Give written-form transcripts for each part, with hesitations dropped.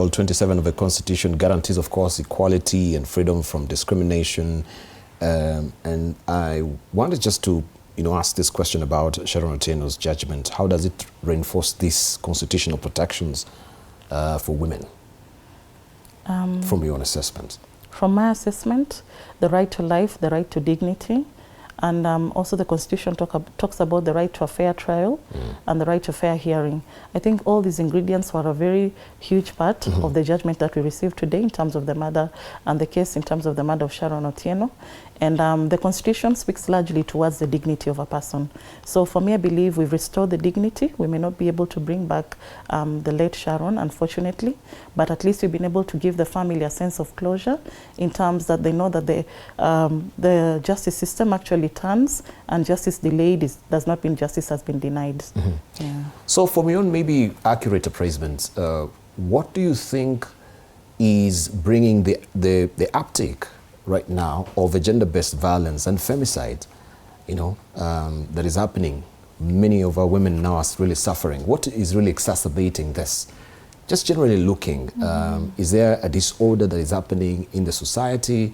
Article 27 of the Constitution guarantees, of course, equality and freedom from discrimination. And I wanted just to, ask this question about Sharon Otieno's judgment. How does it reinforce these constitutional protections for women, from your own assessment? From my assessment, the right to life, the right to dignity, and also the Constitution talks about the right to a fair trial and the right to fair hearing. I think all these ingredients were a very huge part of the judgment that we received today in terms of the murder and the case in terms of the murder of Sharon Otieno. And the Constitution speaks largely towards the dignity of a person. So for me, I believe we've restored the dignity. We may not be able to bring back the late Sharon, unfortunately, but at least we've been able to give the family a sense of closure in terms that they know that the justice system actually turns, and justice delayed does not mean justice has been denied. Yeah. So from your own maybe accurate appraisement, what do you think is bringing the uptake right now of the gender-based violence and femicide, that is happening? Many of our women now are really suffering. What is really exacerbating this? Just generally looking, is there a disorder that is happening in the society?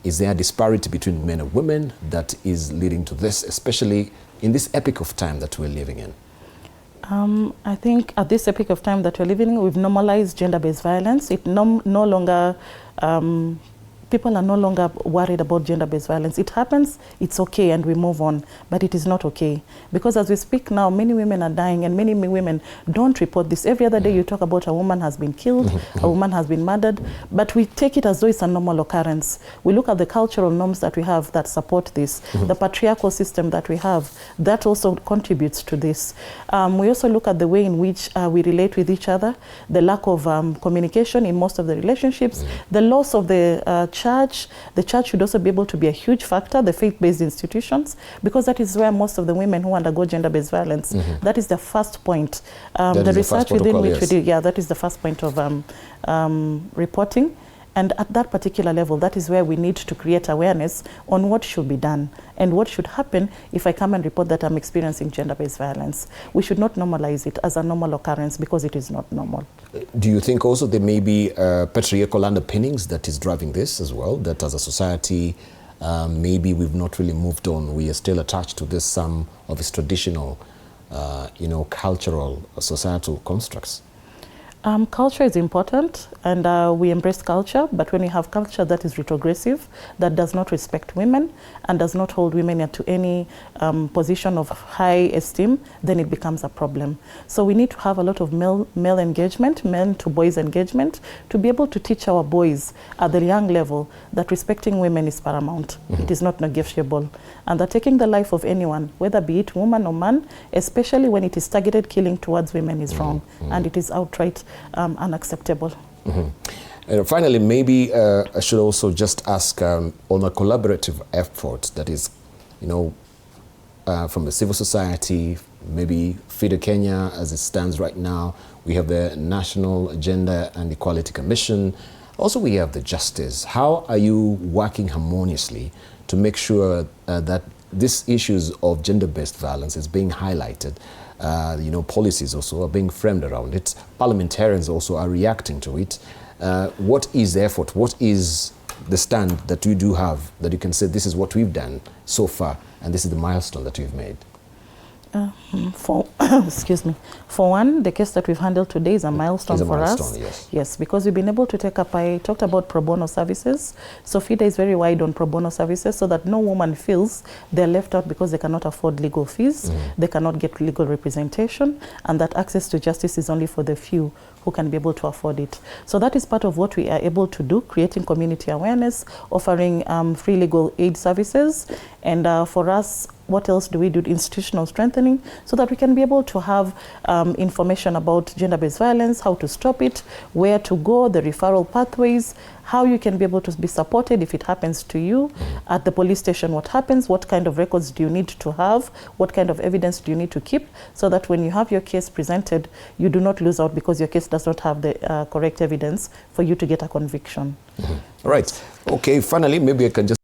Is there a disparity between men and women that is leading to this, especially in this epoch of time that we're living in? I think at this epoch of time that we're living in, we've normalized gender-based violence. It no longer people are no longer worried about gender-based violence. It happens, it's okay, and we move on, but it is not okay. Because as we speak now, many women are dying, and many women don't report this. Every other day you talk about a woman has been killed, a woman has been murdered, but we take it as though it's a normal occurrence. We look at the cultural norms that we have that support this, the patriarchal system that we have, that also contributes to this. We also look at the way in which we relate with each other, the lack of communication in most of the relationships, the loss of the church. The church should also be able to be a huge factor, the faith-based institutions, because that is where most of the women who undergo gender-based violence, that is the first point. The research within which we do, that is the first point of reporting. And at that particular level, that is where we need to create awareness on what should be done and what should happen if I come and report that I'm experiencing gender-based violence. We should not normalize it as a normal occurrence, because it is not normal. Do you think also there may be patriarchal underpinnings that is driving this as well, that as a society, maybe we've not really moved on, we are still attached to this, some of its traditional, cultural, societal constructs? Culture is important, and we embrace culture, but when we have culture that is retrogressive, that does not respect women and does not hold women to any position of high esteem, then it becomes a problem. So we need to have a lot of male engagement, men to boys engagement, to be able to teach our boys at the young level that respecting women is paramount. It is not negotiable. And that taking the life of anyone, whether be it woman or man, especially when it is targeted killing towards women, is wrong, and it is outright unacceptable. And finally, maybe I should also just ask on a collaborative effort that is, from the civil society, maybe FIDE Kenya as it stands right now. We have the National Gender and Equality Commission. Also, we have the Justice. How are you working harmoniously to make sure that these issues of gender-based violence is being highlighted? Policies also are being framed around it. Parliamentarians also are reacting to it. What is the effort? What is the stand that you do have that you can say this is what we've done so far and this is the milestone that we've made? Excuse me. For one, the case that we've handled today is a milestone for us. Yes, because we've been able to take up, I talked about pro bono services. So FIDE is very wide on pro bono services so that no woman feels they're left out because they cannot afford legal fees, they cannot get legal representation, and that access to justice is only for the few who can be able to afford it. So that is part of what we are able to do, creating community awareness, offering free legal aid services, and for us, what else do we do? Institutional strengthening, so that we can be able to have information about gender-based violence, how to stop it, where to go, the referral pathways, how you can be able to be supported if it happens to you. At the police station, what happens, what kind of records do you need to have, what kind of evidence do you need to keep, so that when you have your case presented, you do not lose out because your case does not have the correct evidence for you to get a conviction. All right. Okay, finally, maybe I can just